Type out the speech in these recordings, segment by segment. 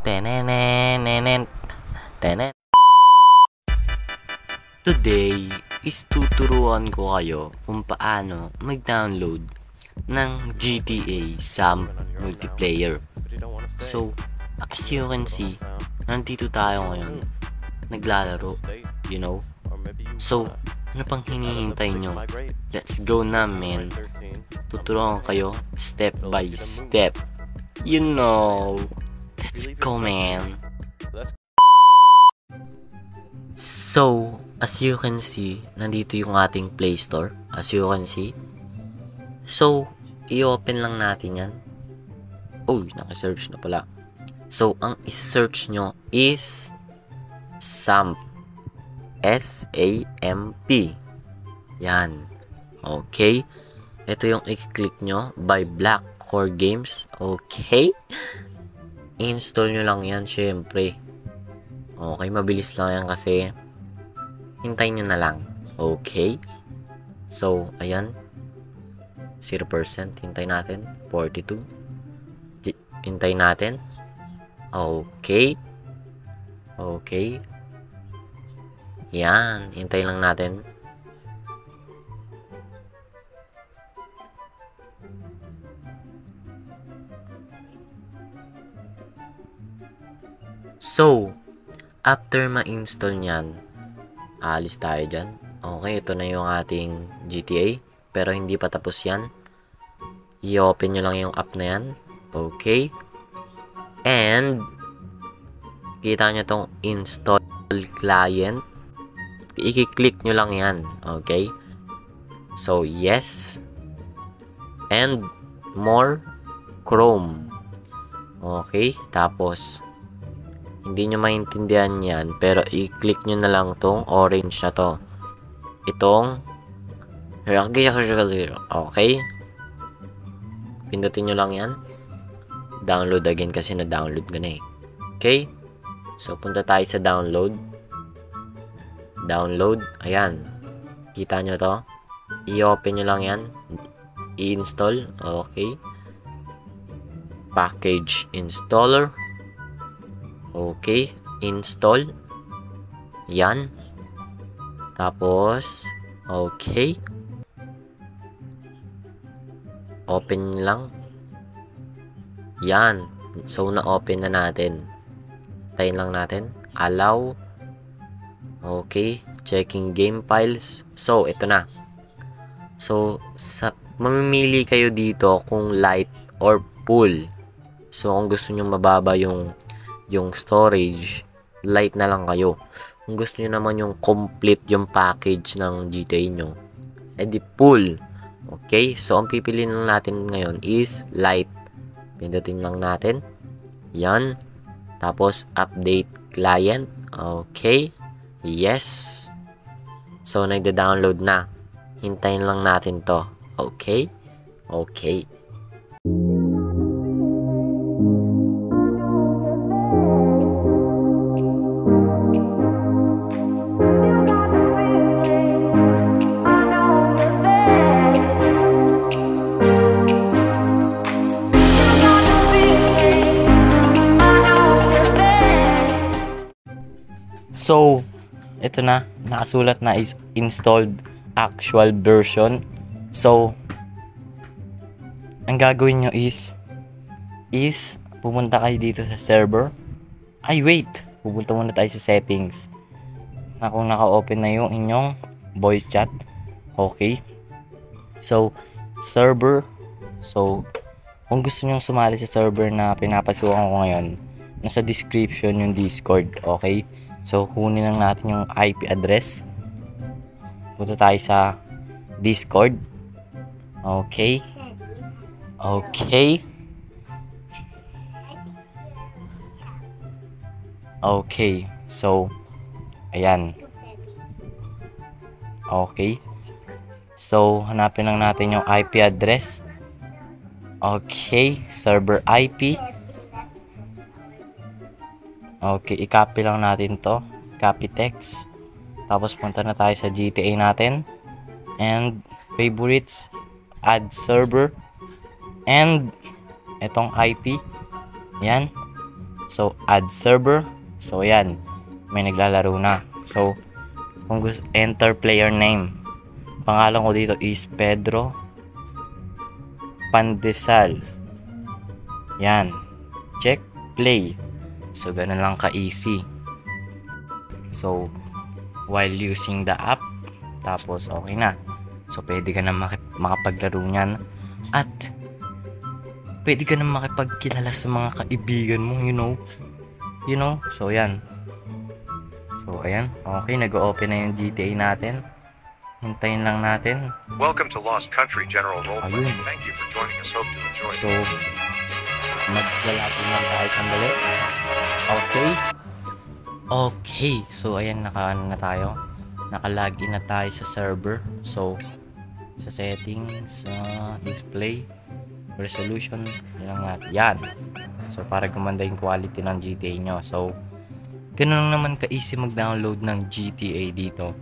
Tenenenenen, tenen. Today is tuturuan ko kayo kung paano mag-download ng GTA Sam multiplayer. So, as you can see, nandito tayo ngayon naglalaro, you know. So, ano pang hinihintay nyo? Let's go na, man. Tuturuan kayo step by step. You know. Let's go, man. So, as you can see, nandito yung ating Play Store. As you can see. So, i-open lang natin yan. Uy, naka-search na pala. So, ang i-search nyo is SAMP. S-A-M-P. Yan. Okay. Ito yung i-click nyo by Black Core Games. Okay. Install nyo lang yan, syempre. Okay, mabilis lang yan kasi hintayin nyo na lang. Okay. So, ayan. 0%. Hintay natin. 42. Hintay natin. Okay. Okay. Yan. Hintay lang natin. So, after ma-install nyan, alis tayo dyan. Okay, ito na yung ating GTA. Pero hindi pa tapos yan. I-open nyo lang yung app na yan. Okay. And, kita nyo tong install client. I-click nyo lang yan. Okay. So, yes. And, more Chrome. Okay. Tapos, hindi nyo maintindihan yan, pero i-click nyo na lang tong orange na to. Itong okay. Pindutin nyo lang yan. Download again kasi na-download ko na eh. Okay. So, punta tayo sa download. Download. Ayan. Kita nyo to. I-open nyo lang yan. I-install. Okay. Package installer. Okay, install. Yan. Tapos, okay. Open lang. Yan. So, na-open na natin. Tayin lang natin. Allow. Okay. Checking game files. So, ito na. So, mamimili kayo dito kung light or full. So, kung gusto nyo mababa yung storage, light na lang kayo. Kung gusto niyo naman yung complete yung package ng GTA nyo, edi full. Okay, so ang pipiliin lang natin ngayon is light. Pindutin lang natin. Yan. Tapos update client. Okay. Yes. So nagda-download na. Hintayin lang natin to. Okay. Okay. So, ito na, nakasulat na is installed actual version. So, ang gagawin nyo is pupunta kayo dito sa server. Ay, wait! Pupunta muna tayo sa settings. Kung naka-open na yung inyong voice chat. Okay. So, server. So, kung gusto nyo sumali sa server na pinapasukan ko ngayon, nasa description yung Discord. Okay. So, kunin lang natin yung IP address. Punta tayo sa Discord. Okay. Okay. Okay. So, ayan. Okay. So, hanapin lang natin yung IP address. Okay. Server IP. Okay, i-copy lang natin to. Copy text. Tapos punta na tayo sa GTA natin. And favorites, add server. And itong IP. Yan. So, add server. So, ayan. May naglalaro na. So, kung gusto, enter player name. Pangalan ko dito is Pedro Pandesal. Yan. Check play. So, ganun lang ka-easy. So, while using the app, tapos okay na. So, pwede ka na makapaglaro niyan. At, pwede ka na makipagkilala sa mga kaibigan mo, you know. So, yan. So, ayan. Okay, nag-open na yung GTA natin. Hintayin lang natin. Welcome to Lost Country General Roleplay. Ayun. Thank you for joining us. Hope to enjoy. So, maglalapin lang tayo sandali. Okay. So, ayan, naka-ano na tayo. Naka-login na tayo sa server. So, sa settings, display, resolution, yan. So, para gumanda yung quality ng GTA nyo. So, ganun naman ka-easy mag-download ng GTA dito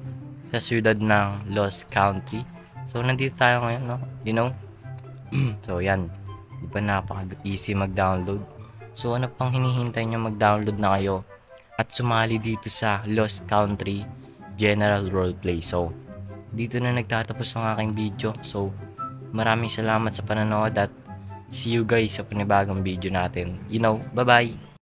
sa siyudad ng Lost Country. So, nandito tayo ngayon, no? You know? So, yan. Di ba napaka-easy mag-download? So, ano pang hinihintay nyo? Mag-download na kayo at sumali dito sa Lost Country General Roleplay. So, dito na nagtatapos ang aking video. So, maraming salamat sa panonood at see you guys sa panibagong video natin. Bye-bye!